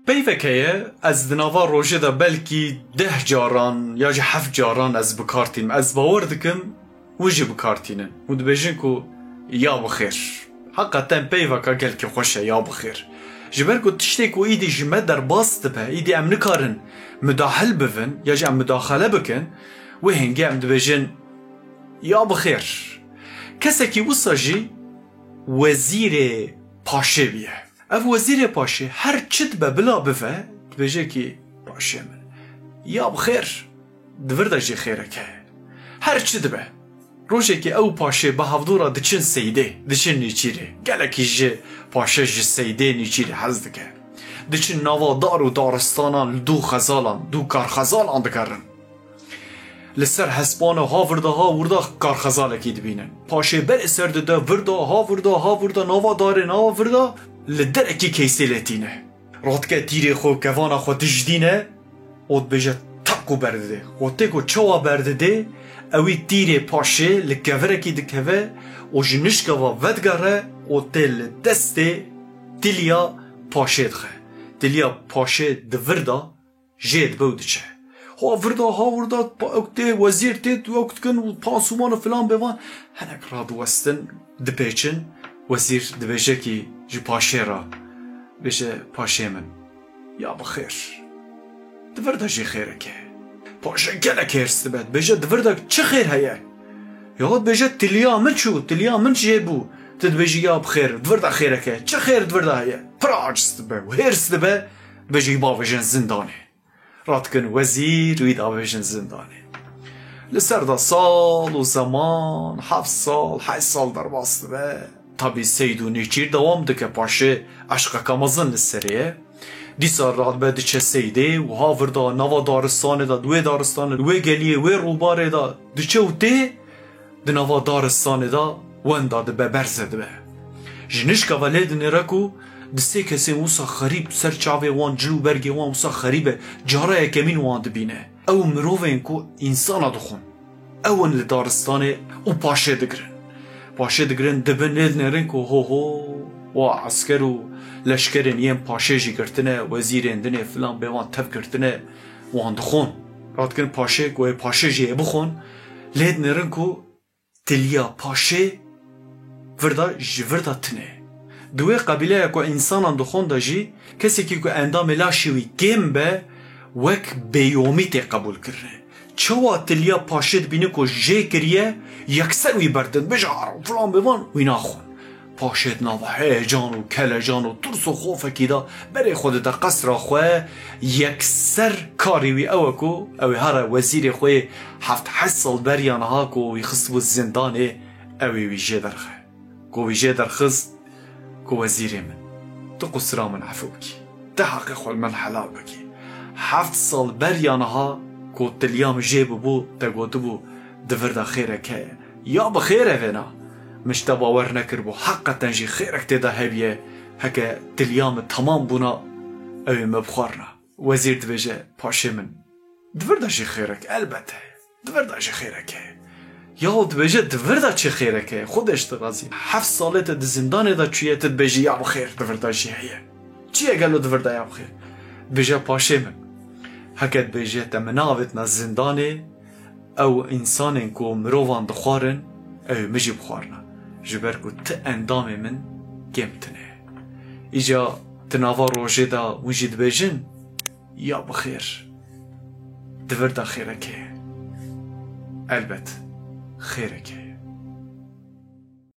پیوکه از دناوا روژه دا بلکی 10 جاران یا 7 جاران از بکارتیم از باور دکم وجه بکارتینن و دبیجن کو یا بخیر حقیقتا پیوکه گل که خوشه یا بخیر جبر کو تشتی کو ایدی جمع در باست به ایدی ام نکارن مداخل بفن یا جا مداخله بکن و هنگی ام دبیجن یا بخیر کسی که وصاجی وزیر پاشه بیه اف وزیر پاشه هر چت به بلا بفه دبیجه که پاشه من یا بخیر دورده جی خیره که هر چت به روشه که او پاشه به هفدورا دچن سیده دچن نیچیره گلکی جی پاشه جی سیده نیچیره حزد که دچن نوا دار و دارستانان دو خزالان دو کار خزالان دکرن لسر حسبان ها ورده ها ورده کار خزالکی دبینن پاشه بر سر ده ورده ها ورده نوا داره نوا ورده لدرکی کیسیلتینه رادکه تیره خو کوانا خو تجدینه اود بجه تاکو برده و تکو چوا برده اوی تیره پاشه لکورکی دکوه و جنشکوا ودگره و تل دست تلیا پاشه دخه تلیا پاشه دورده جید بودچه ها ورده اکته وزیر تید و اکت کن و پانسومان و فلان بوان هنک راد وستن دپیچن وزیر دبیجه کی جی پاشه را بشه پاشه من یا بخیر دورده جی خیره که پاشه گله که ارسته بید بشه دورده چه خیر هیه یاد بشه تلیا من چو تلیا من چه بو تد بشه یا بخیر دورده خیره که چه خیر دورده هیه پراج سته و هرسته بید بشه با وجن زندانه راد کن وزیر وید آویجن زندانه لسر دا سال و زمان 7 سال 8 سال در باسته بید tabi seydu neçir devam dike paşe aşka kamazın lisseriye disa rahat be diçe seyde u havırda nava daristanı da duve daristanı ve geliye ve rubare da diçe uti di nava daristanı da wenda de be berzed be jinişka veled neraku dise kesin usa xarib ser çave wan cilu berge wan usa xaribe caraya kemin wan dibine ew miroven ku insana dixun ewen li daristanı u paşe digirin پاشه دگرن دبن نیل نرن که هو و عسکر و لشکرین یم پاشه جی کرتنه وزیرین دنه فلان بیوان تف کرتنه وان دخون راد کن پاشه گوه پاشه جی بخون لید نرن که تلیا پاشه وردا تنه دوی قبیله که انسانان دخون دا جی کسی که اندام لاشوی گیم به وک بیومی تی قبول کرنه چوا تلیا پاشد بینه که جه کریه یکسر وی بردن بجار و فلان بوان وی ناخون پاشد ناوه هیجان و کلجان و ترس و خوف اکیدا بره خود دا قصر خواه یکسر کاری وی اوه کو اوه هر وزیر خواه 7 سال بریان ها کو وی خصبو زندانه اوه وی جه درخه کو وی جه درخز کو وزیر من تو قصرا من عفو بکی ده حقی خوال من حلال بکی 7 سال بریان ها کو تلیام جیب بو تگوتو بو دورده خیره که یا بخیره وینا مشتا باور نکر بو حقا جی خیرک تیدا هبیه هکه تلیام تمام بونا اوی مبخارنا وزیر دویجه پاشه من دورده جی خیرک البته دورده جی خیرکه یا دویجه دورده چی خیرکه خودش تغازی 7 سالت دزندانه دا چیه تد بیجه یا بخیر دورده جی هیه چیه گلو دورده یا بخیر بیجه پاشه من هکت بیجه تمناوت نا زندانه او انسانین کو مروان دخوارن او مجی بخوارنا جبر کو ت اندام من گمتنه ایجا تناوا روژه دا وجید بیجن یا بخیر دور دا خیره که البت خیره که